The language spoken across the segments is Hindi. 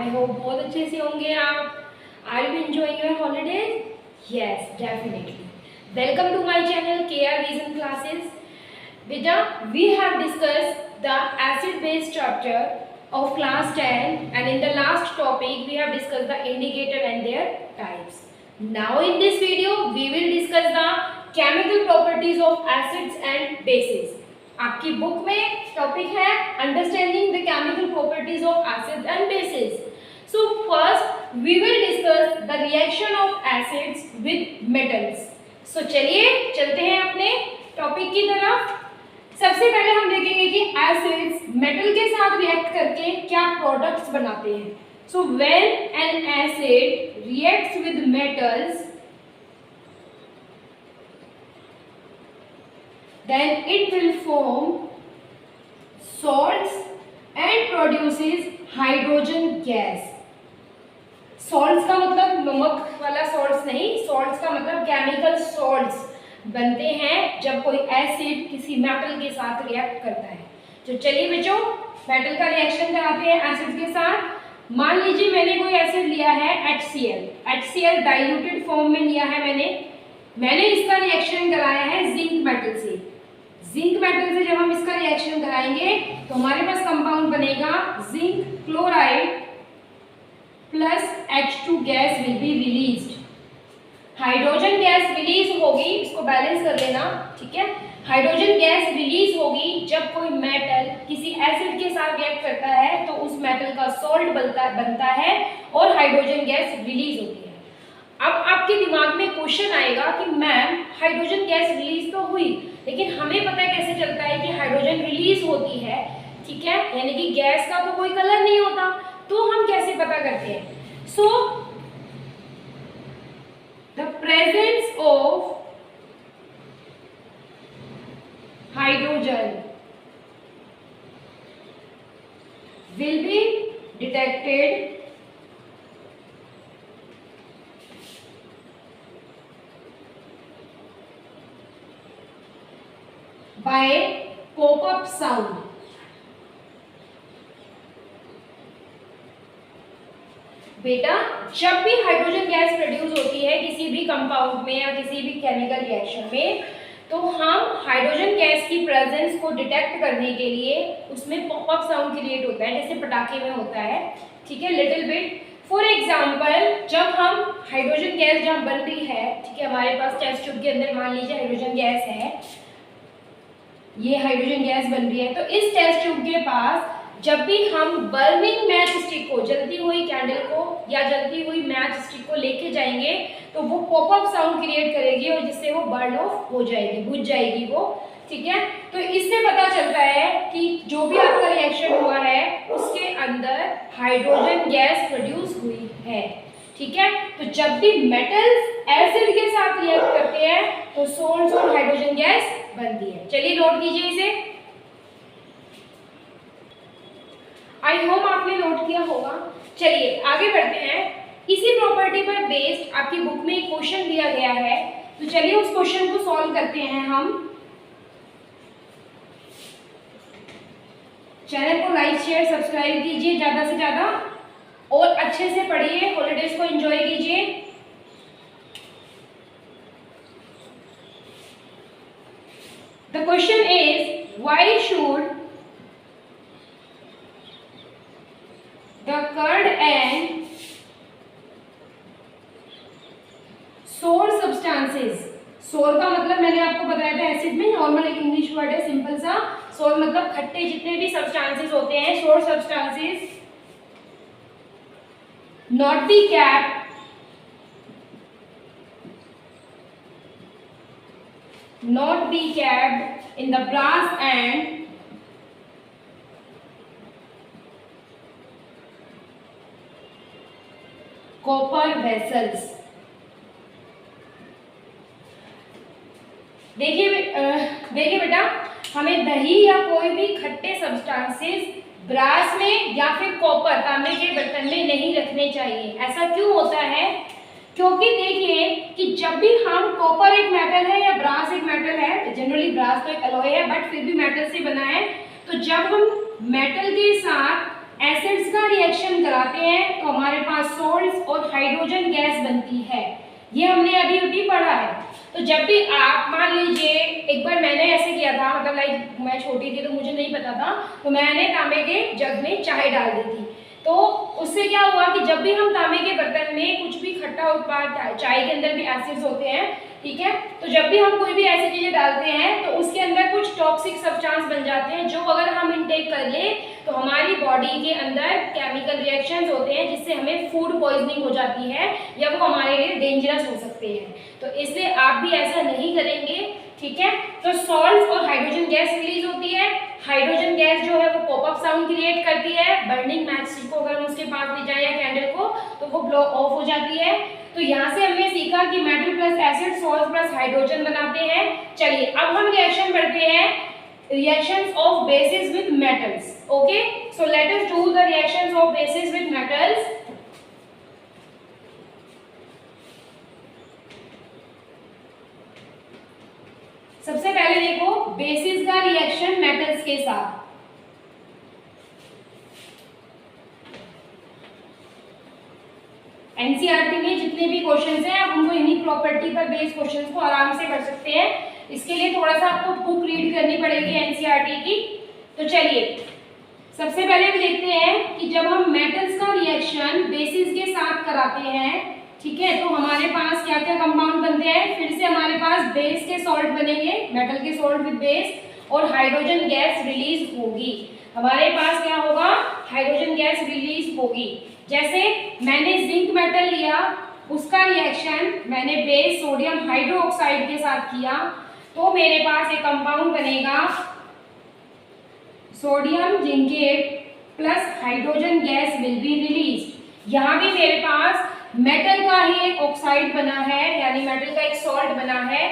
आई होप बहुत अच्छे से होंगे आप। Are you enjoying your holidays? Yes definitely. Welcome to my channel KR Vision Classes. बेटा, we have discussed the acid base chapter of class 10 and in the last topic we have discussed the indicator and their types. Now in this video we will discuss the chemical properties of acids and bases. आपकी बुक में टॉपिक है understanding the chemical properties of acids and bases. So first we will discuss the reaction of acids with metals. So चलिए चलते हैं अपने टॉपिक की तरफ. सबसे पहले हम देखेंगे कि एसिड्स मेटल के साथ रिएक्ट करके क्या प्रोडक्ट्स बनाते हैं. So when an acid reacts with metals then it will form salts and produces hydrogen gas. salts का मतलब नमक वाला salts नहीं, salts का मतलब केमिकल salts बनते हैं जब कोई एसिड किसी मेटल के साथ रिएक्ट करता है. तो चलिए बच्चों मेटल का रिएक्शन कराते हैं एसिड के साथ. मान लीजिए मैंने कोई एसिड लिया है HCl डाइल्यूटेड फॉर्म में लिया है मैंने इसका रिएक्शन कराया है जिंक मेटल से. जिंक मेटल से जब हम इसका रिएक्शन कराएंगे तो हमारे पास कंपाउंड बनेगा zinc chloride plus H2 gas will be released. Hydrogen gas release होगी, इसको बैलेंस कर लेना, ठीक है. हाइड्रोजन गैस रिलीज होगी जब कोई मेटल किसी एसिड के साथ रिएक्ट करता है तो उस मेटल का सॉल्ट बनता है और हाइड्रोजन गैस रिलीज होती है. अब आपके दिमाग में क्वेश्चन आएगा कि मैम हाइड्रोजन गैस रिलीज तो हुई, लेकिन हमें पता कैसे चलता है कि हाइड्रोजन रिलीज होती है, ठीक है, यानी कि गैस का तो कोई कलर नहीं होता, तो हम कैसे पता करते हैं. So the presence of hydrogen will be detected by pop-up sound. बेटा जब भी हाइड्रोजन गैस प्रोड्यूस होती है किसी भी कंपाउंड में या किसी भी केमिकल रिएक्शन में, तो हम हाइड्रोजन गैस की प्रेजेंस को डिटेक्ट करने के लिए उसमें पॉपअप साउंड क्रिएट होता है, जैसे पटाखे में होता है, ठीक है, लिटिल बिट. फॉर एग्जाम्पल जब हम हाइड्रोजन गैस जब बन रही है, ठीक है, हमारे पास टेस्ट ट्यूब के अंदर मान लीजिए हाइड्रोजन गैस है, ये हाइड्रोजन गैस बन रही है, तो इस टेस्ट ट्यूब के पास जब भी हम बर्निंग मैच स्टिक को, जलती हुई कैंडल को या जलती हुई मैच स्टिक को लेके जाएंगे तो वो पॉपअप साउंड क्रिएट करेगी और जिससे वो बर्न ऑफ हो जाएगी, बुझ जाएगी वो, ठीक है. तो इससे पता चलता है कि जो भी आपका रिएक्शन हुआ है उसके अंदर हाइड्रोजन गैस प्रोड्यूस हुई है, ठीक है. तो जब भी मेटल्स एसिड के साथ रिएक्ट करते हैं तो सोल्ट्स और हाइड्रोजन गैस बनती है. चलिए नोट कीजिए इसे. आई होप आपने नोट किया होगा. चलिए आगे बढ़ते हैं. इसी प्रॉपर्टी पर बेस्ड आपकी बुक में एक क्वेश्चन दिया गया है, तो चलिए उस क्वेश्चन को सॉल्व करते हैं हम. चैनल को लाइक शेयर सब्सक्राइब कीजिए ज्यादा से ज्यादा और अच्छे से पढ़िए, हॉलीडेज को एंजॉय कीजिए. The question is, why should the curd and sour substances, सोर का मतलब मैंने आपको बताया था एसिड में नॉर्मल एक इंग्लिश वर्ड है सिंपल सा. सोर मतलब खट्टे जितने भी सब्सटेंसेस होते हैं, सोर substances not be kept in the brass and copper vessels. देखिए बेटा, हमें दही या कोई भी खट्टे सब्सटेंसेस ब्रास में या फिर कॉपर तांबे के बर्तन में नहीं रखने चाहिए. ऐसा क्यों होता है? क्योंकि देखिए कि जब भी हम कॉपर एक मेटल है या ब्रास एक मेटल है, जनरली ब्रास तो एक अलॉय है बट फिर भी मेटल से बना है, तो जब हम मेटल के साथ एसिड्स का रिएक्शन कराते हैं तो हमारे पास सॉल्ट्स और हाइड्रोजन गैस बनती है। ये हमने अभी अभी पढ़ा है। तो जब भी आप मान लीजिए, एक बार मैंने ऐसे किया था, मतलब लाइक मैं छोटी थी तो मुझे नहीं पता था, तो मैंने तांबे के जग में चाय डाल दी थी। तो उससे क्या हुआ कि जब भी हम तांबे के बर्तन में कुछ भी खट्टा उत्पाद, चाय के अंदर भी एसिड्स होते हैं, ठीक है, तो जब भी हम कोई भी ऐसी चीजें डालते हैं तो उसके अंदर कुछ टॉक्सिक सब्सटेंस बन जाते हैं, जो अगर हम इनटेक कर ले तो हमारी बॉडी के अंदर केमिकल रिएक्शंस होते हैं जिससे हमें फूड पॉइजनिंग हो जाती है या वो हमारे लिए डेंजरस हो सकते हैं। तो इसलिए आप भी ऐसा नहीं करेंगे, ठीक है। तो सॉल्ट और हाइड्रोजन गैस रिलीज होती है। हाइड्रोजन गैस जो है वो पॉपअप साउंड क्रिएट करती है। बर्निंग मैच को अगर हम उसके पास ले जाए या कैंडल को तो वो ब्लो ऑफ हो जाती है। तो यहाँ से हमने सीखा कि metal plus acid salt plus hydrogen बनाते हैं। चलिए अब हम रिएक्शन बढ़ते हैं, reactions of bases with metals. Okay, so let us do the reactions of bases with metals. सबसे पहले देखो बेसिस का रिएक्शन मेटल्स के साथ। एनसीईआरटी में जितने भी क्वेश्चंस हैं आप उनको इन्हीं प्रॉपर्टी पर बेस्ड क्वेश्चंस को आराम से कर सकते हैं। इसके लिए थोड़ा सा आपको बुक रीड करनी पड़ेगी एनसीईआरटी की। तो चलिए सबसे पहले हम देखते हैं कि जब हम मेटल्स का रिएक्शन बेसिस के साथ कराते हैं, ठीक है, तो हमारे पास क्या क्या कंपाउंड बनते हैं। फिर से हमारे पास बेस के सॉल्ट बनेंगे, मेटल के सॉल्ट विद बेस, और हाइड्रोजन गैस रिलीज होगी। हमारे पास क्या होगा, हाइड्रोजन गैस रिलीज होगी। जैसे मैंने जिंक मेटल लिया, उसका रिएक्शन मैंने बेस सोडियम हाइड्रोक्साइड के साथ किया, तो मेरे पास एक कंपाउंड बनेगा sodium zincate plus hydrogen gas will be release. यहाँ भी मेरे पास मेटल का ही एक ऑक्साइड बना है, यानी मेटल का एक सॉल्ट बना है,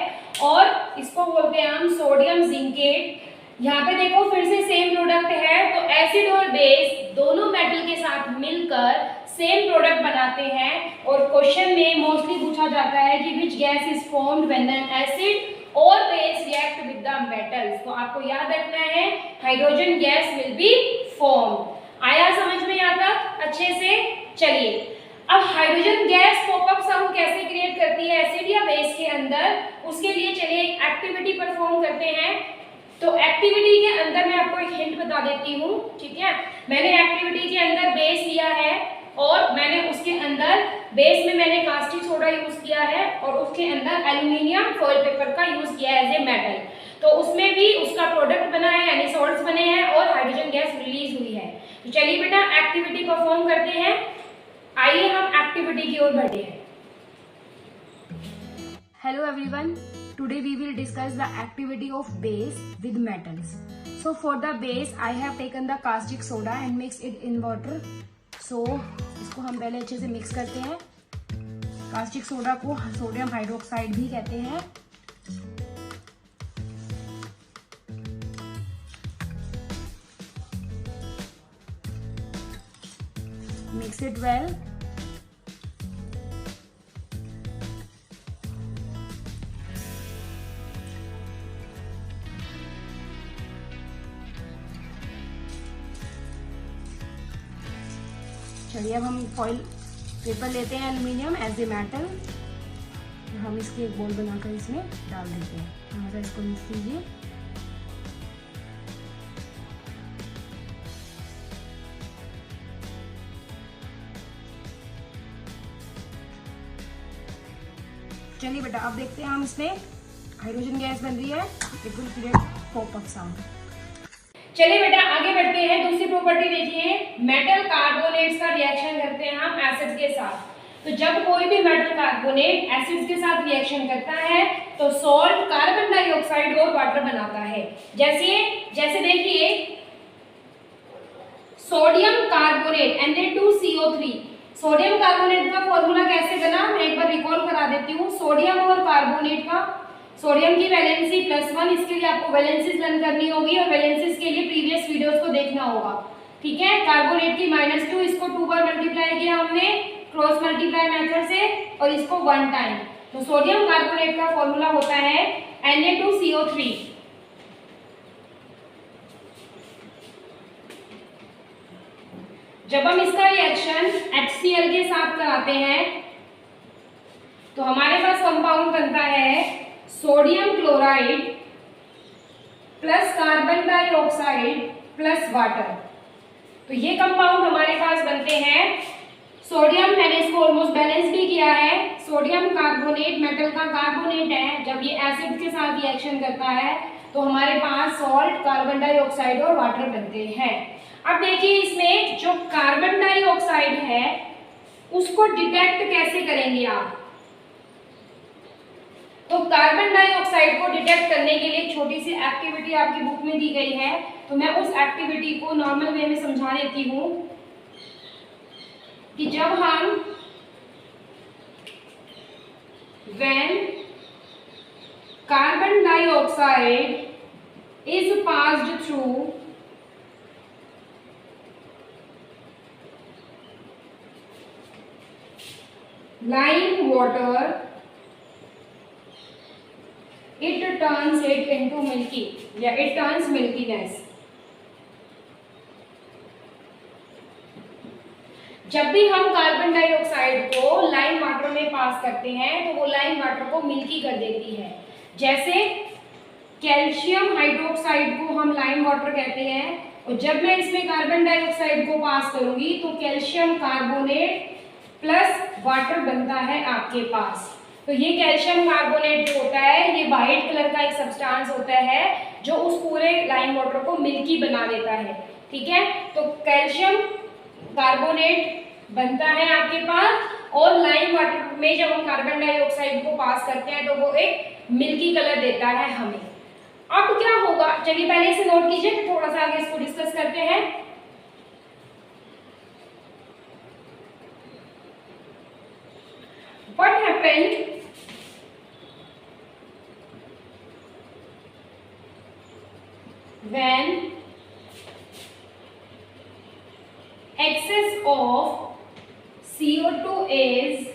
और इसको बोलते हैं हम सोडियम जिंकेट। यहाँ पे देखो फिर से सेम प्रोडक्ट है, तो एसिड और बेस दोनों मेटल के साथ मिलकर सेम प्रोडक्ट बनाते हैं। और क्वेश्चन में मोस्टली पूछा जाता है कि which gas is formed when an acid और base react with the metals. तो आपको याद रखना है hydrogen gas will be formed. आया समझ में यहाँ तक अच्छे से? चलिए अब हाइड्रोजन गैस पॉपअप साउंड कैसे क्रिएट करती है एसिड या बेस के अंदर, उसके लिए चलिए एक एक्टिविटी परफॉर्म करते हैं। तो एक्टिविटी के अंदर मैं आपको एक हिंट बता देती हूँ, ठीक है। मैंने एक्टिविटी के अंदर बेस लिया है और मैंने उसके अंदर बेस में मैंने कास्टिक सोडा यूज किया है और उसके अंदर एल्यूमिनियम फॉइल पेपर का यूज किया है एज ए मेटल। तो उसमें भी उसका प्रोडक्ट बना है, यानी सॉल्ट्स बने हैं और हाइड्रोजन गैस रिलीज हुई है। तो चलिए बेटा एक्टिविटी परफॉर्म करते हैं। आइए हम एक्टिविटी की ओर बढ़ते हैं। Hello everyone, today we will discuss the activity of base with metals. So for the base I have taken the caustic soda and mixed it in water. So इसको हम पहले अच्छे से मिक्स करते हैं। कास्टिक सोडा को सोडियम हाइड्रोक्साइड भी कहते हैं। Mix it well. चलिए अब हम फॉइल पेपर लेते हैं एल्यूमिनियम एज ए मेटल, हम इसकी एक बॉल बनाकर इसमें डाल देते हैं। हमारा इसको मिक्स कीजिए। चलिए बेटा अब देखते हैं हम इसमें हाइड्रोजन गैस बन रही है। It will create popup sound. चलिए बेटा आगे बढ़ते हैं। दूसरी प्रॉपर्टी देखिए, मेटल कार्बोनेट्स का रिएक्शन करते हैं हम एसिड्स के साथ। तो जब कोई भी मेटल कार्बोनेट एसिड्स के साथ रिएक्शन करता है तो सॉल्ट कार्बन डाइऑक्साइड और वाटर बनाता है। जैसे देखिए sodium carbonate Na2CO3, sodium carbonate का फॉर्मूला कैसे बना मैं एक बार रिकॉल करा देती हूँ। सोडियम और कार्बोनेट का, सोडियम की वैलेंसी +1, इसके लिए आपको वैलेंसीज लर्न करनी होगी और वैलेंसीज के लिए प्रीवियस वीडियोस को देखना होगा, ठीक है। कार्बोनेट की -2, इसको 2 बार मल्टीप्लाई किया हमने क्रॉस मल्टीप्लाई मेथड से, और इसको 1 टाइम। तो सोडियम कार्बोनेट का फॉर्मूला होता है Na2CO3। जब हम इसका रिएक्शन HCl के साथ कराते हैं तो हमारे पास कंपाउंड बनता है sodium chloride plus carbon dioxide plus water. तो ये कंपाउंड हमारे पास बनते हैं। सोडियम मैंने इसको ऑलमोस्ट बैलेंस भी किया है। सोडियम कार्बोनेट मेटल का कार्बोनेट है, जब ये एसिड के साथ रिएक्शन करता है तो हमारे पास सॉल्ट, कार्बन डाइऑक्साइड और वाटर बनते हैं। अब देखिए इसमें जो कार्बन डाइऑक्साइड है उसको डिटेक्ट कैसे करेंगे आप। तो कार्बन डाइऑक्साइड को डिटेक्ट करने के लिए एक छोटी सी एक्टिविटी आपकी बुक में दी गई है, तो मैं उस एक्टिविटी को नॉर्मल वे में समझा देती हूँ कि जब हम when carbon dioxide is passed through lime water it turns it into milky या it turns milkiness। जब भी हम कार्बन डाइऑक्साइड को लाइम वाटर में पास करते हैं तो वो लाइम वाटर को मिल्की कर देती है। जैसे कैल्शियम हाइड्रोक्साइड को हम लाइम वाटर कहते हैं, और जब मैं इसमें कार्बन डाइऑक्साइड को पास करूंगी तो कैल्शियम कार्बोनेट प्लस वाटर बनता है आपके पास। तो ये कैल्शियम कार्बोनेट जो होता है ये वाइट कलर का एक सब्सटेंस होता है जो उस पूरे लाइम वाटर को मिल्की बना देता है। ठीक है, तो कैल्शियम कार्बोनेट बनता है आपके पास, और लाइम वाटर में जब हम कार्बन डाइऑक्साइड को पास करते हैं तो वो एक मिल्की कलर देता है हमें। अब क्या होगा, चलिए पहले इसे नोट कीजिए, फिर थोड़ा सा आगे इसको डिस्कस करते हैं। What happened when excess of CO2 is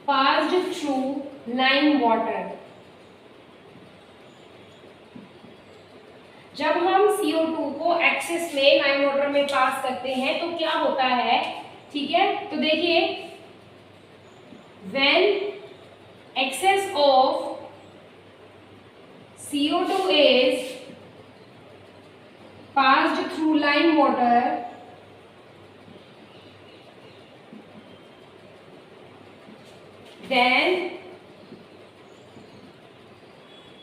passed through lime water। जब हम CO2 को एक्सेस में लाइम वाटर में पास करते हैं तो क्या होता है, ठीक है। तो देखिए when excess of CO2 is passed through lime water then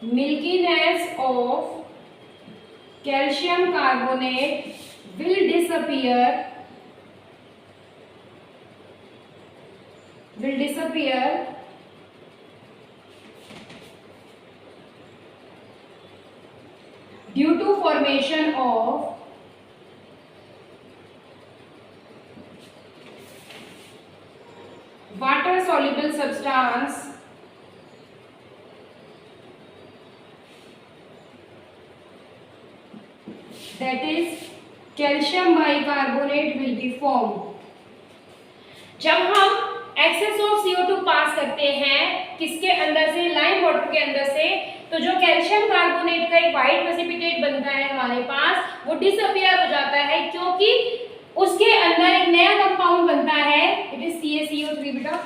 milkiness of calcium carbonate will disappear due to formation of water soluble substance that is calcium bicarbonate will be formed। जब हम एक्सेस ऑफ CO2 पास करते हैं किसके अंदर से, लाइम वाटर के अंदर से, तो जो कैल्शियम कार्बोनेट का एक वाइट प्रेसिपिटेट बनता है हमारे पास वो डिसअपियर हो जाता है, क्योंकि उसके अंदर एक नया कंपाउंड बनता है, इट इज CaCO3 बेटा,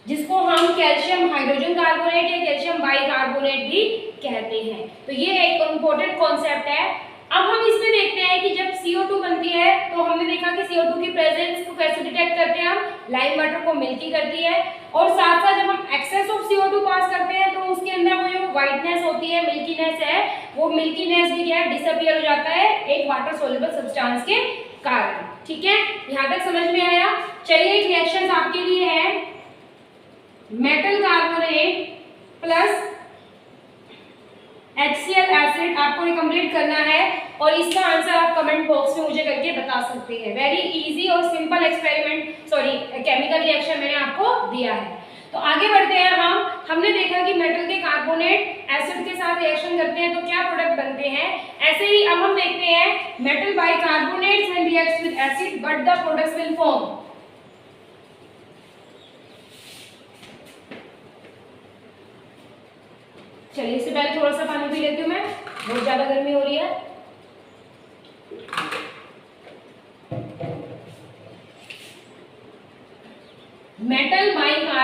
जिसको हम कैल्शियम हाइड्रोजन कार्बोनेट या कैल्शियम बाइकार्बोनेट भी कहते हैं। तो ये एक इम्पोर्टेंट कॉन्सेप्ट है। अब हम इसमें देखते हैं कि जब CO2 बनती है तो हमने देखा कि CO2 की प्रेजेंस को कैसे डिटेक्ट करते हैं हम, लाइम वाटर को मिल्की करती है, और साथ साथ जब हम एक्सेस ऑफ CO2 पास करते हैं तो उसके अंदर वो जो व्हाइटनेस होती है, मिल्कीनेस है, वो मिल्कीनेस भी क्या है, डिसअपियर हो जाता है एक वाटर सोल्यूबल सब्सटेंस के कारण। ठीक है, यहाँ तक समझ में आया। चलिए एक रिएक्शन आपके लिए है, metal carbonate plus HCl acid आपको ये कंप्लीट करना है, और इसका आंसर आप कमेंट बॉक्स में मुझे करके बता सकते हैं। वेरी इजी और सिंपल एक्सपेरिमेंट, केमिकल रिएक्शन मैंने आपको दिया है। तो आगे बढ़ते हैं हमने देखा कि मेटल के कार्बोनेट एसिड के साथ रिएक्शन करते हैं तो क्या प्रोडक्ट बनते हैं। ऐसे ही अब हम देखते हैं metal bicarbonates when reacts with acid but the products will form. चलिए इससे पहले थोड़ा सा पानी पी लेती हूँ मैं, बहुत ज्यादा गर्मी हो रही है।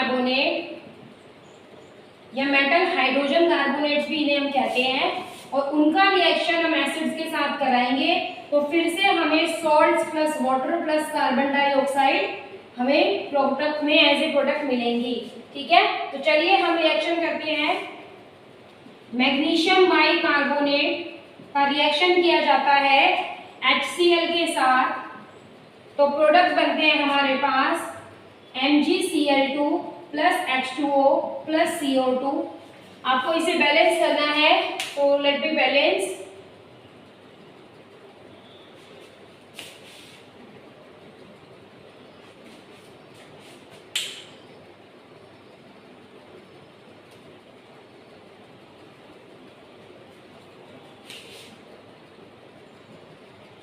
कार्बोनेट या मेटल हाइड्रोजन कार्बोनेट भी इन्हें हम कहते हैं, और उनका रिएक्शन हम एसिड्स के साथ कराएंगे तो फिर से हमें salts plus water plus carbon dioxide हमें प्रोडक्ट में एज ए प्रोडक्ट मिलेंगी। ठीक है, तो चलिए हम रिएक्शन करते हैं। मैग्नीशियम बाई कार्बोनेट का रिएक्शन किया जाता है HCl के साथ, तो प्रोडक्ट बनते हैं हमारे पास MgCl2 plus H2O plus CO2। आपको इसे बैलेंस करना है, तो let me balance.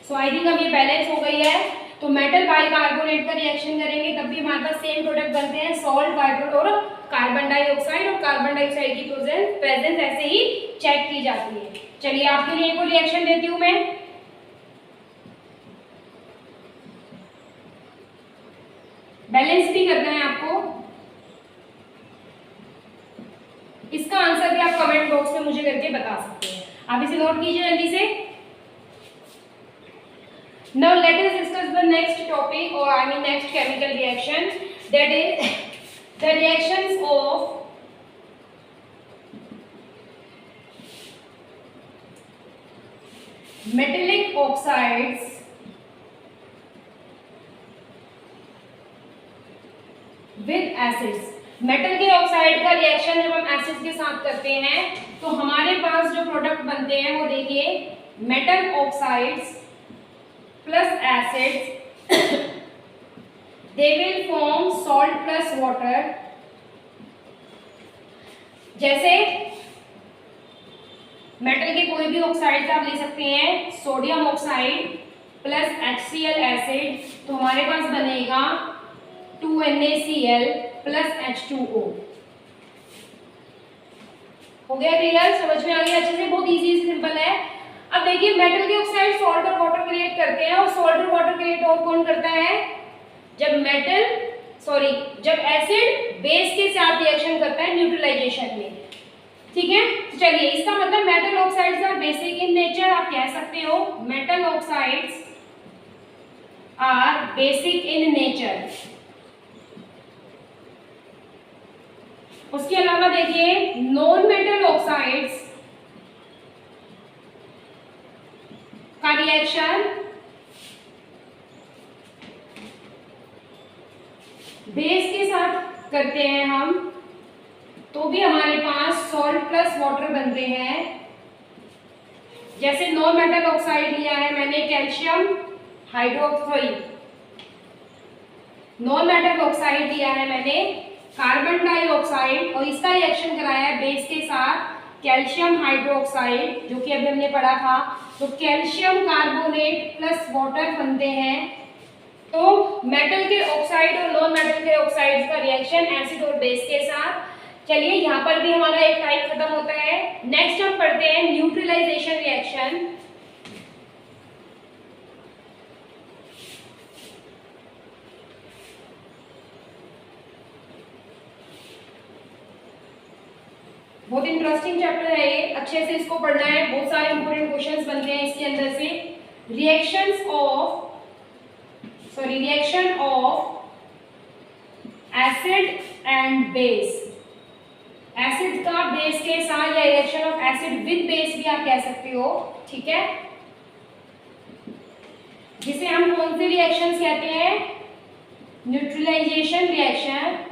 So I think अब ये बैलेंस हो गई है। तो मेटल बाई कार्बोनेट का रिएक्शन करेंगे तब भी हमारे पास सेम प्रोडक्ट बनते हैं, सॉल्ट, वाटर और कार्बन डाइऑक्साइड, और कार्बन डाइऑक्साइड की प्रेजेंस ऐसे ही चेक की जाती है। चलिए आपके लिए कोई रिएक्शन देती हूं मैं। बैलेंस भी करना है आपको। इसका आंसर भी आप कमेंट बॉक्स में मुझे करके बता सकते हैं। आप इसे नोट कीजिए जल्दी से। Now let us discuss the next topic, or I mean next chemical reaction, that is the reactions of metallic oxides with acids। Metal के ऑक्साइड का रिएक्शन जब हम एसिड के साथ करते हैं तो हमारे पास जो प्रोडक्ट बनते हैं वो देखिए, metal oxides plus acids they will form salt plus water। जैसे मेटल के कोई भी ऑक्साइड आप ले सकते हैं, sodium oxide plus HCl acid, तो हमारे पास बनेगा 2NaCl प्लस H2O। हो गया क्लियर? समझ में आ गया अच्छे से? बहुत इजी सिंपल है। अब देखिए मेटल के ऑक्साइड सॉल्ट और वाटर क्रिएट करते हैं, और सॉल्ट और वाटर क्रिएट और कौन करता है? जब एसिड बेस के साथ रिएक्शन करता है न्यूट्रलाइजेशन में। ठीक है, तो चलिए इसका मतलब metal oxides are basic in nature. आप कह सकते हो metal oxides are basic in nature. उसके अलावा देखिए नॉन मेटल ऑक्साइड्स का रिएक्शन बेस के साथ करते हैं हम, तो भी हमारे पास सॉल्ट प्लस वाटर बनते हैं। जैसे नॉन मेटल ऑक्साइड लिया है मैंने calcium hydroxide, non metal oxide लिया है मैंने कार्बन डाइऑक्साइड, और इसका रिएक्शन कराया है बेस के साथ कैल्शियम हाइड्रोक्साइड, जो कि अभी हमने पढ़ा था। तो कैल्शियम कार्बोनेट प्लस वाटर बनते हैं। तो मेटल के ऑक्साइड और नॉन मेटल के ऑक्साइड का रिएक्शन एसिड और बेस के साथ। चलिए यहाँ पर भी हमारा एक टाइप खत्म होता है। नेक्स्ट हम पढ़ते हैं न्यूट्रलाइजेशन रिएक्शन। बहुत इंटरेस्टिंग चैप्टर है ये, अच्छे से इसको पढ़ना है। बहुत सारे इंपॉर्टेंट क्वेश्चंस बनते हैं इसके अंदर से। Reaction of acid and base. Acid का बेस के साथ, या reaction of acid with base भी आप कह सकते हो। ठीक है, जिसे हम कौन से रिएक्शंस कहते हैं? Neutralisation reaction.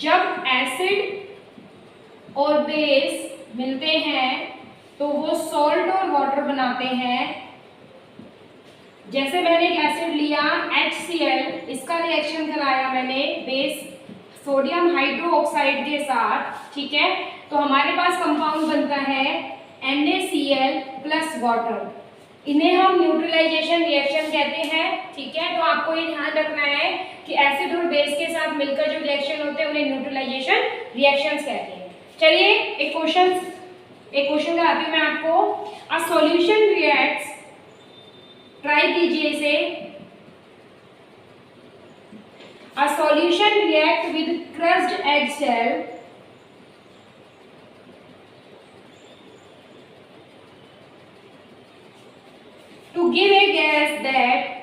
जब एसिड और बेस मिलते हैं तो वो सॉल्ट और वाटर बनाते हैं। जैसे मैंने एक एसिड लिया HCl, इसका रिएक्शन कराया मैंने बेस सोडियम हाइड्रोक्साइड के साथ। ठीक है, तो हमारे पास कंपाउंड बनता है NaCl प्लस वाटर। इन्हें हम न्यूट्रलाइजेशन रिएक्शन कहते हैं। ठीक है, तो आपको ये ध्यान रखना है कि एसिड और बेस के साथ मिलकर जो रिएक्शन होते हैं उन्हें न्यूट्रलाइजेशन रिएक्शंस कहते हैं। चलिए एक क्वेश्चन कराती हूँ मैं आपको। अ सॉल्यूशन रिएक्ट्स ट्राई कीजिए इसे। A solution react with crushed egg shell to give a gas that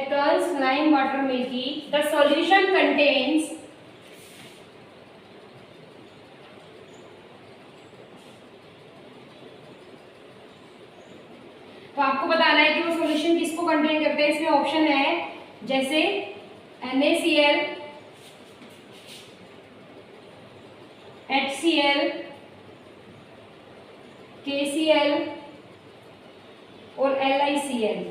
turns lime water milky the solution contains तो आपको बताना है कि वो सॉल्यूशन किसको कंटेन करते हैं। इसमें ऑप्शन है जैसे NaCl, HCl, KCl और LiCl।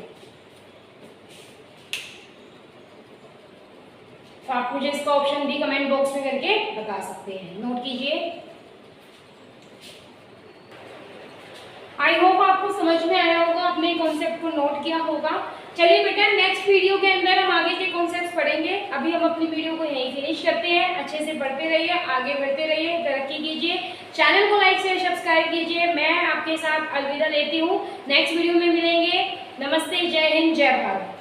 तो आप मुझे इसका ऑप्शन भी कमेंट बॉक्स में करके बता सकते हैं, नोट कीजिए। आई होप आपको समझ में आया होगा, अपने कॉन्सेप्ट को नोट किया होगा। चलिए बेटा, नेक्स्ट वीडियो के अंदर हम आगे के कॉन्सेप्ट्स पढ़ेंगे। अभी हम अपनी वीडियो को यहीं फिनिश करते हैं। अच्छे से पढ़ते रहिए, आगे बढ़ते रहिए, तरक्की कीजिए। चैनल को लाइक शेयर सब्सक्राइब कीजिए। मैं आपके साथ अलविदा लेती हूँ, नेक्स्ट वीडियो में मिलेंगे। नमस्ते, जय हिंद, जय भारत।